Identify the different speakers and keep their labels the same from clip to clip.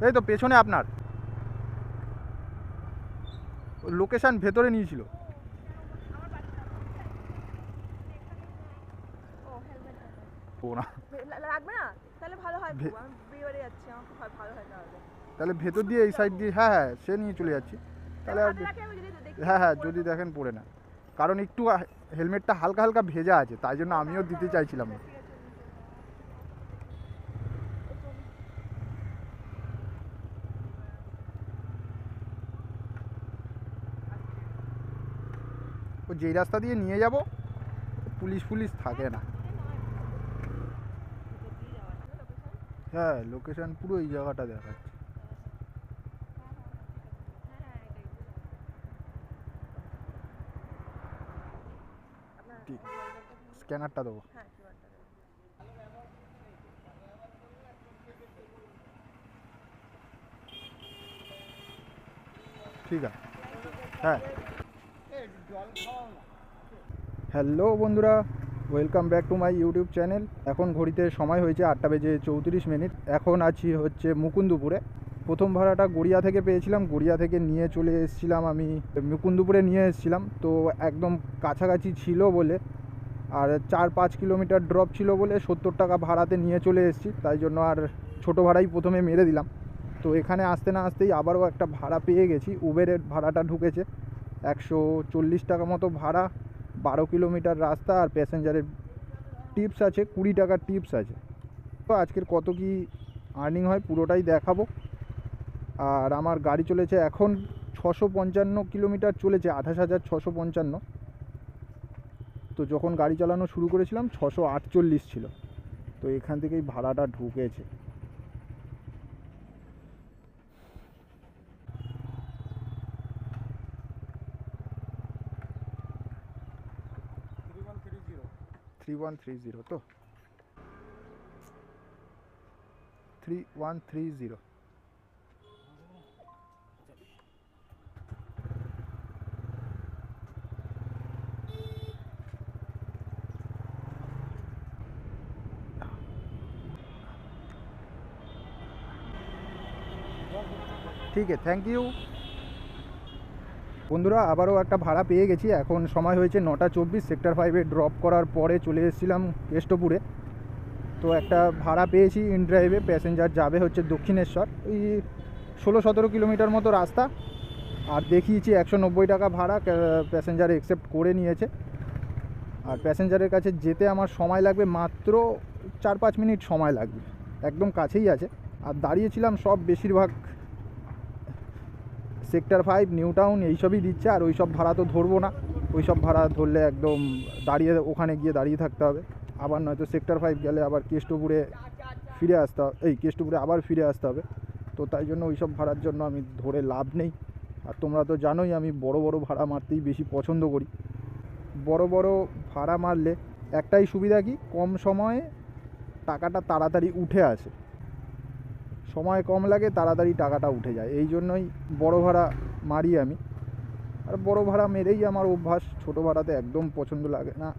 Speaker 1: এই তো পেছনে আপনার লোকেশন ভেতরে নিয়েছিল। ও না
Speaker 2: লাগবে না তাহলে ভালো হয়, আমি বিয়ে বাড়ি যাচ্ছি, আমার খুব ভালো হয়
Speaker 1: তাহলে ভেতর দিয়ে এই সাইড দিয়ে, হ্যাঁ হ্যাঁ সে নিয়ে চলে যাচ্ছি তাহলে। আর হ্যাঁ হ্যাঁ যদি দেখেন পড়ে না, কারণ একটু হেলমেটটা হালকা হালকা ভেজা আছে, তাই জন্য আমিও দিতে চাইছিলাম না। ও যেই রাস্তা দিয়ে নিয়ে যাব পুলিশ পুলিশ থাকে না। হ্যাঁ লোকেশন পুরো এই জায়গাটা দেখাচ্ছে। ঠিক স্ক্যানারটা দেবো। ঠিক আছে হ্যাঁ। হ্যালো বন্ধুরা, welcome back to my YouTube channel. এখন ঘড়িতে সময় হয়েছে 8:34। এখন আছি হচ্ছে মুকুন্দপুরে। প্রথম ভাড়াটা গড়িয়া থেকে পেয়েছিলাম, গড়িয়া থেকে নিয়ে চলে এসেছিলাম আমি মুকুন্দপুরে নিয়ে এসেছিলাম। তো একদম কাছাকাছি ছিল বলে আর 4-5 কিলোমিটার ড্রপ ছিল বলে 70 টাকা ভাড়াতে নিয়ে চলে এসেছি, তাই জন্য আর ছোটো ভাড়াই প্রথমে মেরে দিলাম। তো এখানে আসতে না আসতেই আবারও একটা ভাড়া পেয়ে গেছি। উবেরের ভাড়াটা ঢুকেছে 140 টাকা মতো ভাড়া, 12 কিলোমিটার রাস্তা, আর প্যাসেঞ্জারের টিপস আছে 20 টাকার টিপস আছে। তো আজকের কত কি আর্নিং হয় পুরোটাই দেখাবো। আর আমার গাড়ি চলেছে এখন 655 কিলোমিটার চলেছে, 28,655। তো যখন গাড়ি চালানো শুরু করেছিলাম 648 ছিল। তো এখান থেকেই ভাড়াটা ঢুকেছে। তো 3130। ঠিক আছে, থ্যাংক ইউ বন্ধুরা। আবারও একটা ভাড়া পেয়ে গেছি। এখন সময় হয়েছে 9:24। সেক্টর 5-এ ড্রপ করার পরে চলে এসেছিলাম কেষ্টপুরে। তো একটা ভাড়া পেয়েছি ইন ড্রাইভে, প্যাসেঞ্জার যাবে হচ্ছে দক্ষিণেশ্বর, ওই 16-17 কিলোমিটার মতো রাস্তা। আর দেখিয়েছি 190 টাকা ভাড়া, প্যাসেঞ্জার অ্যাকসেপ্ট করে নিয়েছে। আর প্যাসেঞ্জারের কাছে যেতে আমার সময় লাগবে মাত্র 4-5 মিনিট সময় লাগবে, একদম কাছেই আছে। আর দাঁড়িয়েছিলাম সব বেশিরভাগ সেক্টর 5, নিউ টাউন এইসবই দিচ্ছে। আর ওই সব ভাড়া তো ধরবো না, ওই সব ভাড়া ধরলে একদম দাঁড়িয়ে ওখানে গিয়ে দাঁড়িয়ে থাকতে হবে। আবার নয়তো সেক্টর 5 গেলে আবার কেষ্টপুরে ফিরে আসতে হবে, কেষ্টপুরে আবার ফিরে আসতে হবে। তো তাই জন্য ওই সব ভাড়ার জন্য আমি ধরে লাভ নেই। আর তোমরা তো জানোই আমি বড় বড় ভাড়া মারতেই বেশি পছন্দ করি। বড় বড় ভাড়া মারলে একটাই সুবিধা কি, কম সময়ে টাকাটা তাড়াতাড়ি উঠে আসে, সময় কম লাগে, তাড়াতাড়ি টাকাটা উঠে যায়। এই জন্যই বড় ভাড়া মারি আমি। আর বড় ভাড়া মেরেই আমার অভ্যাস, ছোটো ভাড়াতে একদম পছন্দ লাগে না।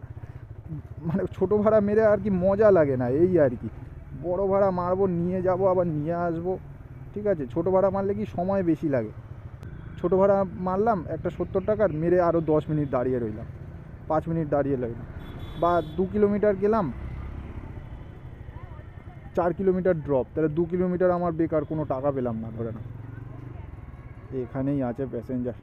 Speaker 1: মানে ছোটো ভাড়া মেরে আর কি মজা লাগে না, এই আর কি। বড় ভাড়া মারবো, নিয়ে যাব আবার নিয়ে আসবো, ঠিক আছে। ছোটো ভাড়া মারলে কি সময় বেশি লাগে। ছোটো ভাড়া মারলাম একটা 70 টাকার, মেরে আরও 10 মিনিট দাঁড়িয়ে রইলাম, 5 মিনিট দাঁড়িয়ে রইলাম। বা 2 কিলোমিটার গেলাম, 4 কিলোমিটার ড্রপ, তাহলে 2 কিলোমিটার আমার বেকার, কোনো টাকা পেলাম না ধরে না। এখানেই আছে প্যাসেঞ্জার।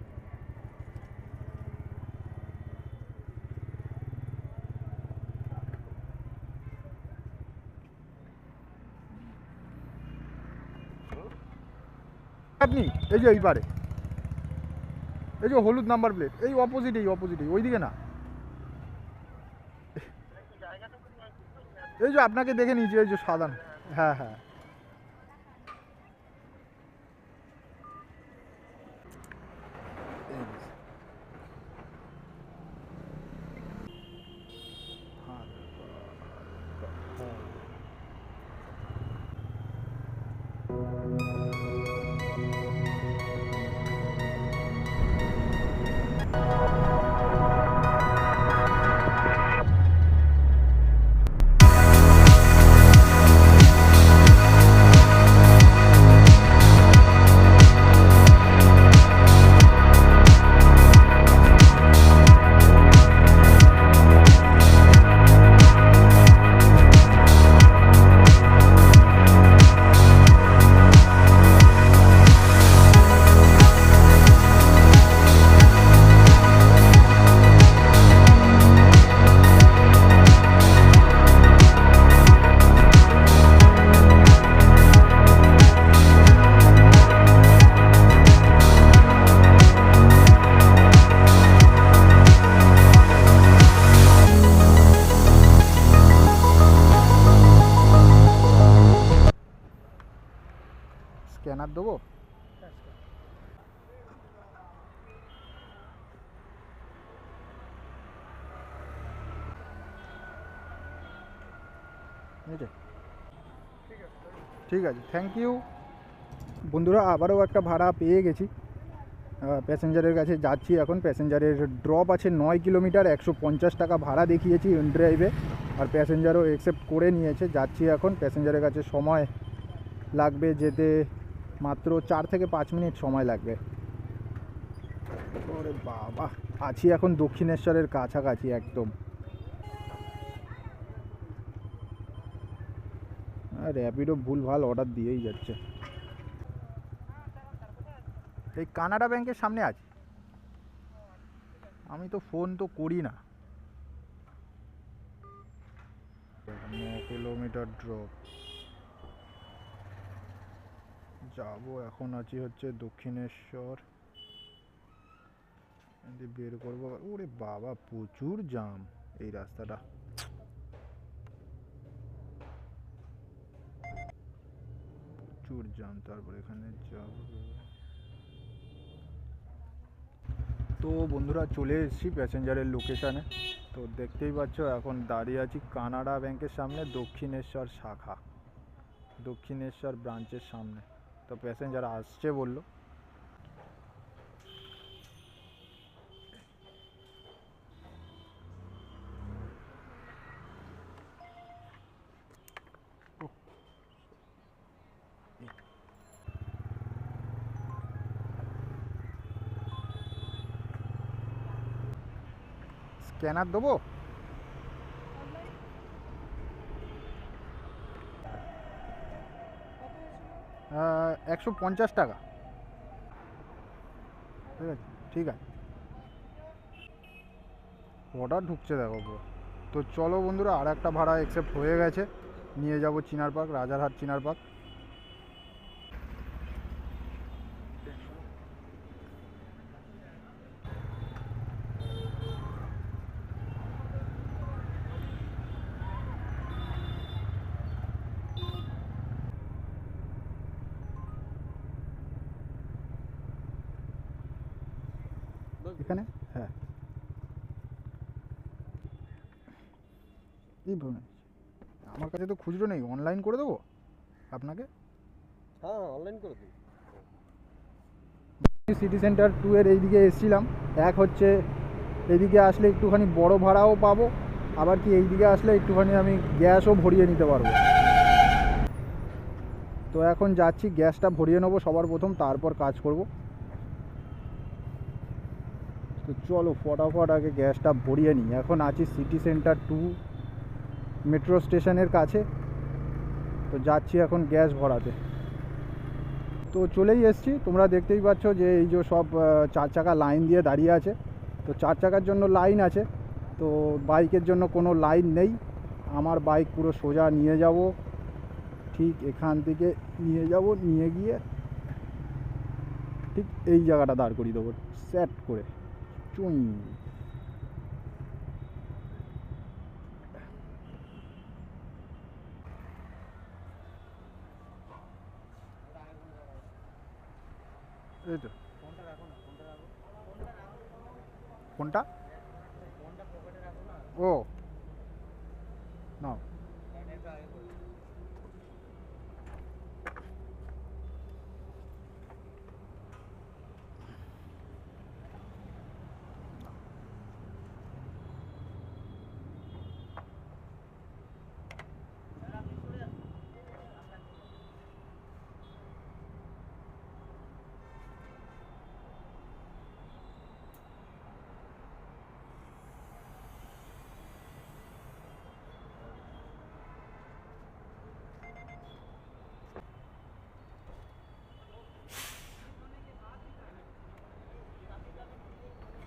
Speaker 1: আপনি এই যে এই পারে, এই যে হলুদ নাম্বার প্লেট, এই অপোজিটেই ওইদিকে না, এই যে আপনাকে দেখে নিয়েছি, এই যে সাদা। হ্যাঁ হ্যাঁ স্ক্যানার দেবো? ঠিক আছে, থ্যাংক ইউ। বন্ধুরা আবারও একটা ভাড়া পেয়ে গেছি, প্যাসেঞ্জারের কাছে যাচ্ছি এখন। প্যাসেঞ্জারের ড্রপ আছে 9 কিলোমিটার, 150 টাকা ভাড়া দেখিয়েছি ইন ড্রাইভে, আর প্যাসেঞ্জারও অ্যাকসেপ্ট করে নিয়েছে। যাচ্ছি এখন প্যাসেঞ্জারের কাছে। সময় লাগবে যেতে মাত্র 4 থেকে 5 মিনিট সময় লাগবে। ওরে বাবা, আছি এখন দক্ষিণেশ্বরের কাছাকাছি একদম। র্যাপিডো ভুলভাল অর্ডার দিয়েই যাচ্ছে। এই কানাডা ব্যাংকের সামনে আছি। আমি তো ফোন তো করি না। 9 কিলোমিটার ড্রপ যাবো এখন। আছি হচ্ছে দক্ষিণেশ্বর, বের করবো। ওরে বাবা, প্রচুর জাম এই রাস্তাটা। প্রচুর জাম। তারপর এখানে যাব। তো বন্ধুরা চলে এসেছি প্যাসেঞ্জারের লোকেশানে। তো দেখতেই পাচ্ছ এখন দাঁড়িয়ে আছি কানাডা ব্যাংকের সামনে, দক্ষিণেশ্বর শাখা, দক্ষিণেশ্বর ব্রাঞ্চের সামনে। তো প্যাসেঞ্জার আসছে বললো। স্ক্যানার দেবো? 150 টাকা। ঠিক আছে, ঠিক আছে। অর্ডার ঢুকছে দেখো পুরো। তো চলো বন্ধুরা, আর একটা ভাড়া অ্যাকসেপ্ট হয়ে গেছে। নিয়ে যাব চিনার পার্ক, রাজারহাট চিনার পার্ক। এখানে হ্যাঁ, এই আমার কাছে তো খুচরো নেই, অনলাইন করে দেবো আপনাকে।
Speaker 3: হ্যাঁ অনলাইন করে দিই।
Speaker 1: সিটি সেন্টার 2 এর এইদিকে এসেছিলাম। এক হচ্ছে এদিকে আসলে একটুখানি বড় ভাড়াও পাবো, আবার কি এইদিকে আসলে একটুখানি আমি গ্যাসও ভরিয়ে নিতে পারবো। তো এখন যাচ্ছি, গ্যাসটা ভরিয়ে নেবো সবার প্রথম, তারপর কাজ করব। তো চলো ফটাফট আগে গ্যাসটা ভরিয়ে নিই। এখন আছি সিটি সেন্টার 2 মেট্রো স্টেশনের কাছে। তো যাচ্ছি এখন গ্যাস ভরাতে। তো চলেই এসেছি, তোমরা দেখতেই পাচ্ছ যে এই যে সব 4 চাকা লাইন দিয়ে দাঁড়িয়ে আছে। তো 4 চাকার জন্য লাইন আছে, তো বাইকের জন্য কোনো লাইন নেই। আমার বাইক পুরো সোজা নিয়ে যাব, ঠিক এখান থেকে নিয়ে যাব, নিয়ে গিয়ে ঠিক এই জায়গাটা দাঁড় করিয়ে দেবো সেট করে চুই। এই তো কোনটা? ও না,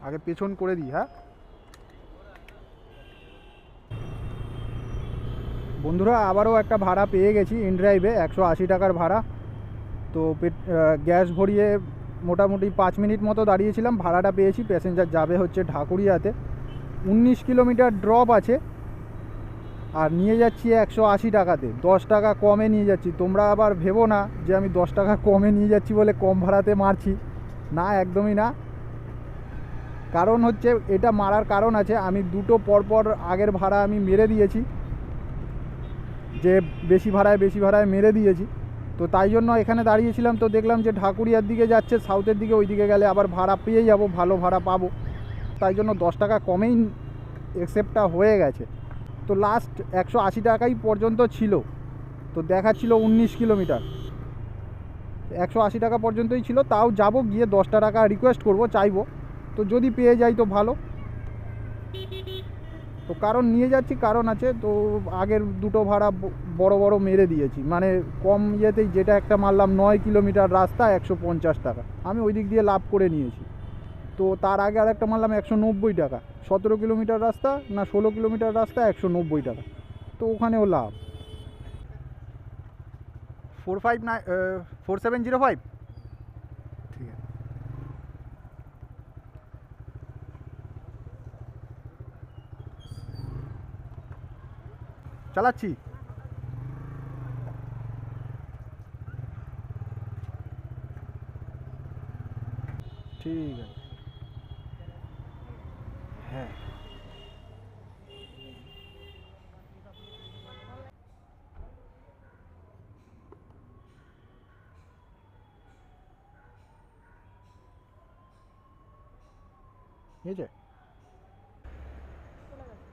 Speaker 1: আগে পেছন করে দিই। হ্যাঁ বন্ধুরা, আবারও একটা ভাড়া পেয়ে গেছি ইন ড্রাইভে, 180 টাকার ভাড়া। তো গ্যাস ভরিয়ে মোটামুটি 5 মিনিট মতো দাঁড়িয়েছিলাম, ভাড়াটা পেয়েছি। প্যাসেঞ্জার যাবে হচ্ছে ঢাকুরিয়াতে, 19 কিলোমিটার ড্রপ আছে। আর নিয়ে যাচ্ছি 180 টাকাতে, 10 টাকা কমে নিয়ে যাচ্ছি। তোমরা আবার ভেবো না যে আমি 10 টাকা কমে নিয়ে যাচ্ছি বলে কম ভাড়াতে মারছি, না, একদমই না। কারণ হচ্ছে এটা মারার কারণ আছে, আমি দুটো পরপর আগের ভাড়া আমি মেরে দিয়েছি, যে বেশি ভাড়ায় মেরে দিয়েছি। তো তাই জন্য এখানে দাঁড়িয়েছিলাম, তো দেখলাম যে ঢাকুরিয়ার দিকে যাচ্ছে, সাউথের দিকে, ওই দিকে গেলে আবার ভাড়া পেয়ে যাব, ভালো ভাড়া পাবো। তাই জন্য 10 টাকা কমেই অ্যাকসেপ্টটা হয়ে গেছে। তো লাস্ট 180 টাকাই পর্যন্ত ছিল, তো দেখাচ্ছিল 19 কিলোমিটার, 180 টাকা পর্যন্তই ছিল। তাও যাব, গিয়ে 10টা টাকা রিকোয়েস্ট করব, চাইবো, তো যদি পেয়ে যাই তো ভালো। তো কারণ নিয়ে যাচ্ছি, কারণ আছে। তো আগের দুটো ভাড়া বড় মেরে দিয়েছি, মানে কম ইয়েতেই, যেটা একটা মারলাম 9 কিলোমিটার রাস্তা 150 টাকা, আমি ওই দিক দিয়ে লাভ করে নিয়েছি। তো তার আগে আর একটা মারলাম 190 টাকা, 17 কিলোমিটার রাস্তা না 16 কিলোমিটার রাস্তা 190 টাকা, তো ওখানেও লাভ। 4705, ঠিক আছে। চালাচ্ছি। ঠিক আছে, হ্যাঁ। ঠিক আছে,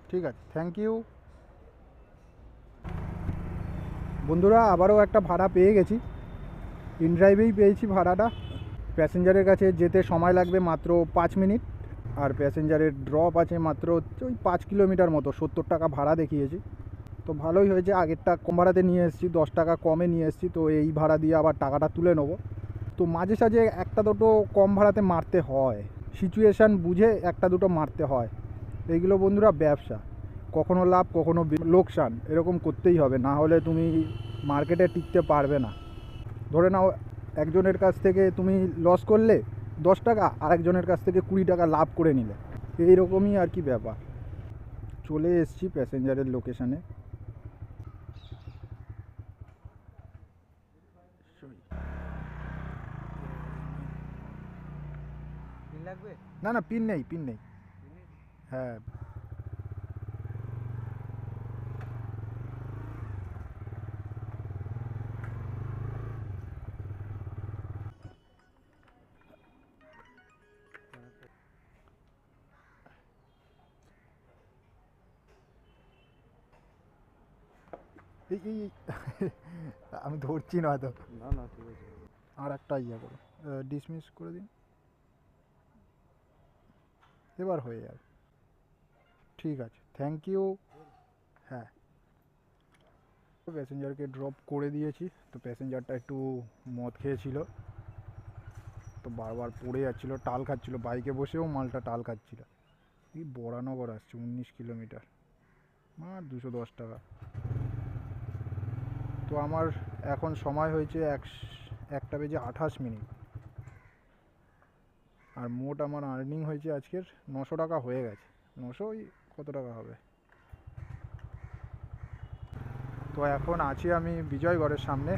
Speaker 1: ঠিক আছে, থ্যাংক ইউ। বন্ধুরা, আবারও একটা ভাড়া পেয়ে গেছি, ইনড্রাইভেই পেয়েছি ভাড়াটা। প্যাসেঞ্জারের কাছে যেতে সময় লাগবে মাত্র 5 মিনিট, আর প্যাসেঞ্জারের ড্রপ আছে মাত্র ওই 5 কিলোমিটার মতো, 70 টাকা ভাড়া দেখিয়েছি। তো ভালোই হয়েছে, আগেরটা কম ভাড়াতে নিয়ে এসেছি, 10 টাকা কমে নিয়ে এসেছি, তো এই ভাড়া দিয়ে আবার টাকাটা তুলে নেবো। তো মাঝে সাঝে একটা দুটো কম ভাড়াতে মারতে হয়, সিচুয়েশান বুঝে একটা দুটো মারতে হয়। এইগুলো বন্ধুরা ব্যবসা, কখনো লাভ কখনো লোকসান, এরকম করতেই হবে, না হলে তুমি মার্কেটে টিকতে পারবে না। ধরে নাও একজনের কাছ থেকে তুমি লস করলে 10 টাকা, আরেকজনের কাছ থেকে 20 টাকা লাভ করে নিলে, এইরকমই আর কি ব্যাপার। চলে এসেছি প্যাসেঞ্জারের লোকেশানে।
Speaker 3: লাগবে?
Speaker 1: না না, পিন নেই, পিন নেই। হ্যাঁ, এই আমি ধরছি না তো।
Speaker 3: না না, ঠিক আছে।
Speaker 1: আর একটা ইয়ে করো, ডিসমিস করে দিন, এবার হয়ে যাবে। ঠিক আছে, থ্যাংক ইউ। হ্যাঁ, প্যাসেঞ্জারকে ড্রপ করে দিয়েছি। তো প্যাসেঞ্জারটা একটু মদ খেয়েছিল, তো বারবার পড়ে যাচ্ছিলো, টাল খাচ্ছিল, বাইকে বসেও মালটা টাল খাচ্ছিল। এই বরানগর আসছে 19 কিলোমিটার, আর 210 টাকা। তো আমার এখন সময় হয়েছে 1:28। আর মোট আমার আর্নিং হয়েছে আজকের 900 টাকা হয়ে গেছে। 900 ওই কত টাকা হবে। তো এখন আছি আমি বিজয়গড়ের সামনে,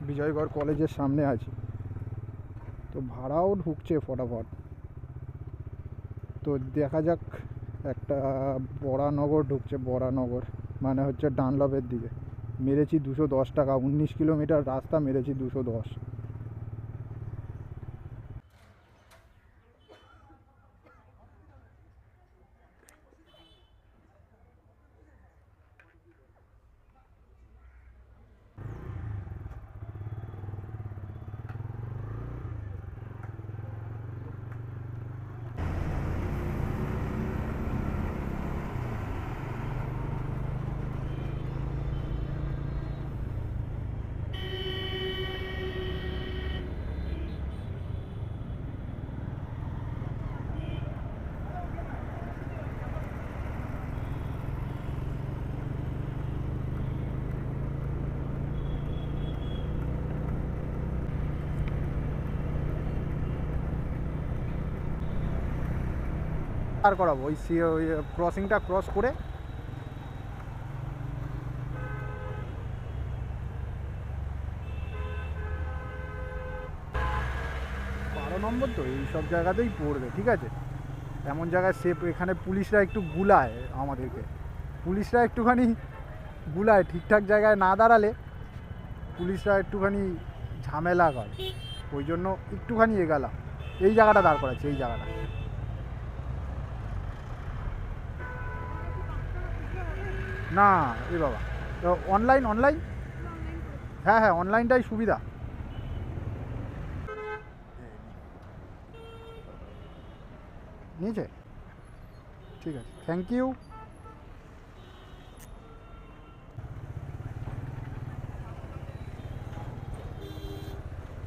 Speaker 1: বিজয়গড় কলেজের সামনে আছি। তো ভাড়াও ঢুকছে ফটাফট। তো দেখা যাক, একটা বরানগর ঢুকছে, বরানগর মানে হচ্ছে ডানলপের দিকে। মেরেছি 210 টাকা, 19 কিলোমিটার রাস্তা মেরেছি 210। পার করাবো ওই ক্রসিংটা ক্রস করে নম্বর তো এই সব জায়গাতেই পড়বে, ঠিক আছে। এমন জায়গায় সেফ, এখানে পুলিশরা একটু গুলায় আমাদেরকে, পুলিশরা একটুখানি গুলায়, ঠিকঠাক জায়গায় না দাঁড়ালে পুলিশরা একটুখানি ঝামেলা করে, ওই জন্য একটুখানি এগালাম। এই জায়গাটা দাঁড় করাচ্ছে, এই জায়গাটা। না এ বাবা, অনলাইন অনলাইন, হ্যাঁ হ্যাঁ অনলাইনটাই সুবিধা। নিয়েছে, ঠিক আছে, থ্যাংক ইউ।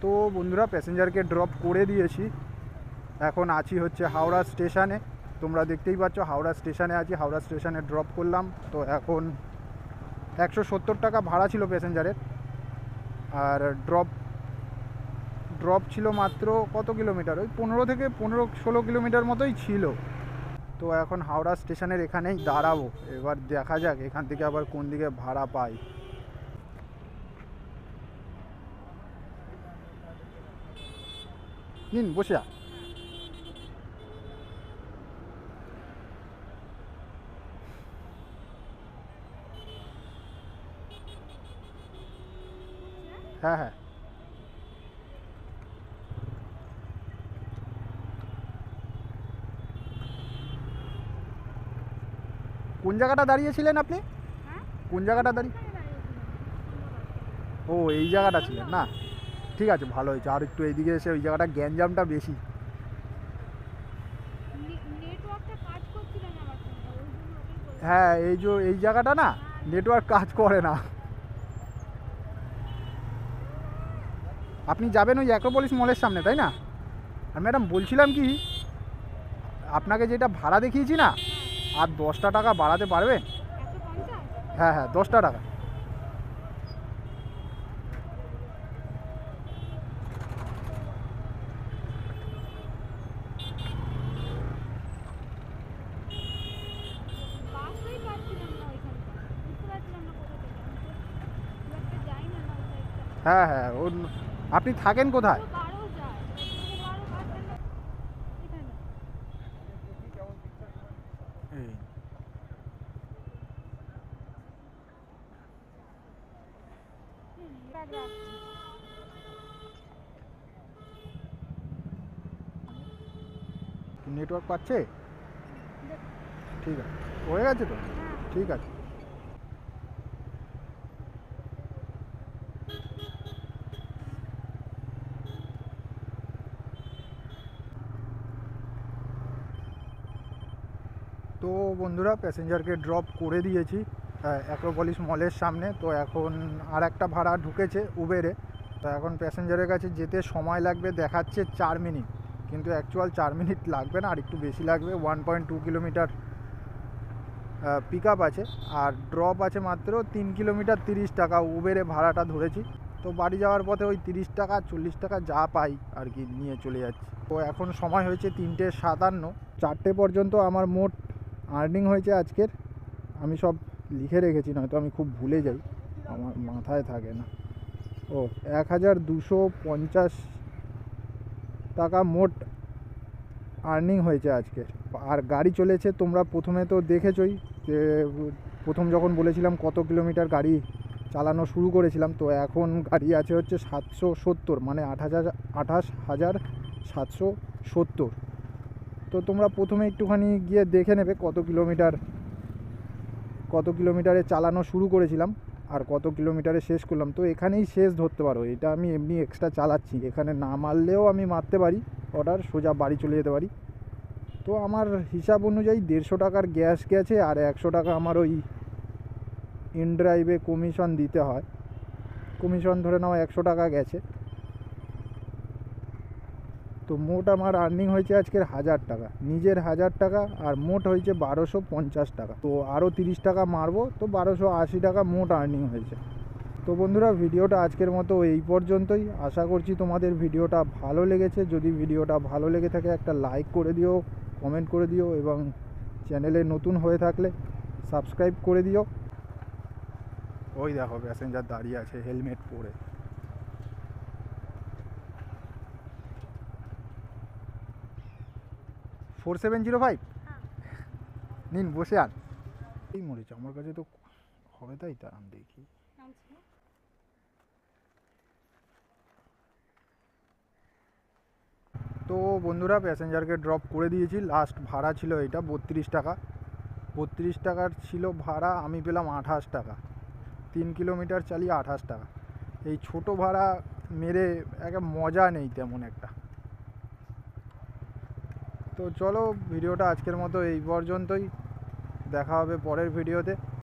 Speaker 1: তো বন্ধুরা প্যাসেঞ্জারকে ড্রপ করে দিয়েছি, এখন আছি হচ্ছে হাওড়া স্টেশনে। তোমরা দেখতেই পাচ্ছ হাওড়া স্টেশনে আছি, হাওড়া স্টেশনে ড্রপ করলাম। তো এখন 170 টাকা ভাড়া ছিল প্যাসেঞ্জারের, আর ড্রপ ছিল মাত্র কত কিলোমিটার, ওই 15 থেকে 16 কিলোমিটার মতোই ছিল। তো এখন হাওড়া স্টেশনের এখানেই দাঁড়াবো, এবার দেখা যাক এখান থেকে আবার কোন দিকে ভাড়া পাই। নিন বসে যা। হ্যাঁ হ্যাঁ, কোন জায়গাটা দাঁড়িয়েছিলেন আপনি? কোন জায়গাটা দাঁড়িয়ে, ও এই জায়গাটা ছিলেন না, ঠিক আছে ভালো হয়েছে। আর একটু এইদিকে এসে ওই জায়গাটা গ্যাঞ্জামটা বেশি। হ্যাঁ এই জায়গাটা না নেটওয়ার্ক কাজ করে না। আপনি যাবেন ওই অ্যাক্রোপলিস মলের সামনে, তাই না? আর ম্যাডাম বলছিলাম কি, আপনাকে যেটা ভাড়া দেখিয়েছি না, আর 10টা টাকা বাড়াতে পারবে? হ্যাঁ হ্যাঁ 10টা টাকা। হ্যাঁ হ্যাঁ আপনি থাকেন কোথায়? এই নেটওয়ার্ক পাচ্ছে? ঠিক আছে, হয়ে গেছে তো, ঠিক আছে। তো বন্ধুরা প্যাসেঞ্জারকে ড্রপ করে দিয়েছি অ্যাক্রোপলিস মলের সামনে। তো এখন আর একটা ভাড়া ঢুকেছে উবেরে। তো এখন প্যাসেঞ্জারের কাছে যেতে সময় লাগবে দেখাচ্ছে 4 মিনিট, কিন্তু অ্যাকচুয়াল 4 মিনিট লাগবে না, আর একটু বেশি লাগবে। 1.2 কিলোমিটার পিক আপ আছে, আর ড্রপ আছে মাত্র 3 কিলোমিটার 30 টাকা উবেরে ভাড়াটা ধরেছি। তো বাড়ি যাওয়ার পথে ওই 30 টাকা 40 টাকা যা পাই আর কি নিয়ে চলে যাচ্ছি। তো এখন সময় হয়েছে 3:57, 4টে পর্যন্ত আমার মোট আর্নিং হয়েছে আজকের। আমি সব লিখে রেখেছি, নয়তো আমি খুব ভুলে যাই, আমার মাথায় থাকে না। ও 1250 টাকা মোট আর্নিং হয়েছে আজকে। আর গাড়ি চলেছে, তোমরা প্রথমে তো দেখেছই যে প্রথম যখন বলেছিলাম কত কিলোমিটার গাড়ি চালানো শুরু করেছিলাম। তো এখন গাড়ি আছে হচ্ছে 770, মানে 28,770। তো তোমরা প্রথমে একটুখানি গিয়ে দেখে নেবে কত কিলোমিটারে চালানো শুরু করেছিলাম আর কত কিলোমিটারে শেষ করলাম। তো এখানেই শেষ ধরতে পারো, এটা আমি এমনি এক্সট্রা চালাচ্ছি, এখানে না মারলেও আমি মারতে পারি অর্ডার, সোজা বাড়ি চলে যেতে পারি। তো আমার হিসাব অনুযায়ী 150 টাকার গ্যাস গেছে, আর 100 টাকা আমার ওই ইনড্রাইভে কমিশন দিতে হয়, কমিশন ধরে নাও 100 টাকা গেছে। তো মোট আমার আর্নিং হয়েছে আজকের 1000 টাকা, নিজের 1000 টাকা, আর মোট হয়েছে 1250 টাকা। তো আরও 30 টাকা মারবো, তো 1280 টাকা মোট আর্নিং হয়েছে। তো বন্ধুরা ভিডিওটা আজকের মতো এই পর্যন্তই। আশা করছি তোমাদের ভিডিওটা ভালো লেগেছে। যদি ভিডিওটা ভালো লেগে থাকে একটা লাইক করে দিও, কমেন্ট করে দিও, এবং চ্যানেলে নতুন হয়ে থাকলে সাবস্ক্রাইব করে দিও। ওই দেখো প্যাসেঞ্জার দাঁড়িয়ে আছে হেলমেট পরে। 4705
Speaker 2: হ্যাঁ
Speaker 1: নিন বসে আন। এই মরেছে আমার কাছে তো হবে, তাই দাঁড়ান দেখি। তো বন্ধুরা প্যাসেঞ্জারকে ড্রপ করে দিয়েছি, লাস্ট ভাড়া ছিল এটা 32 টাকা। 32 টাকার ছিল ভাড়া, আমি পেলাম 28 টাকা। 3 কিলোমিটার চালিয়ে 28 টাকা। এই ছোট ভাড়া মেরে একটা মজা নেই তেমন একটা। তো চলো ভিডিওটা আজকের মতো এই পর্যন্তই, দেখা হবে পরের ভিডিওতে।